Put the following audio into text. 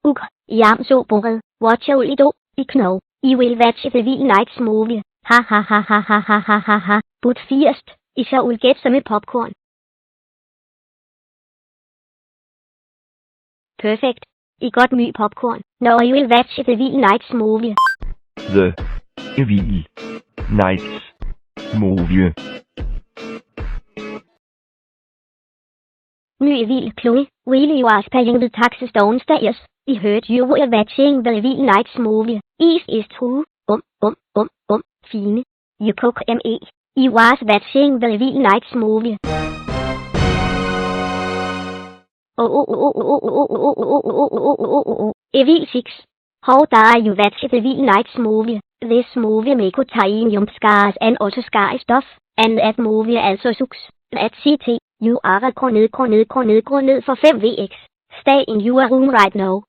Uk, jam so bored, watch a do, know, you will watch the real night's movie, ha ha ha ha ha ha ha ha ha, but first, I will get some popcorn. Perfect. I got my popcorn. Now I will watch the real night's movie. The Real Nights Movie. My vild kluge, really you are paying the taxes downstairs. I heard you were watching the real night's movie. Is true. Fine. You cook me. I was watching the real night's movie. Evil 6. How dare you watch the real night's movie? This movie may contain jump scares and also scary stuff, and that movie also sucks. That's it. You are gå ned for 5 VX. Stay in your room right now.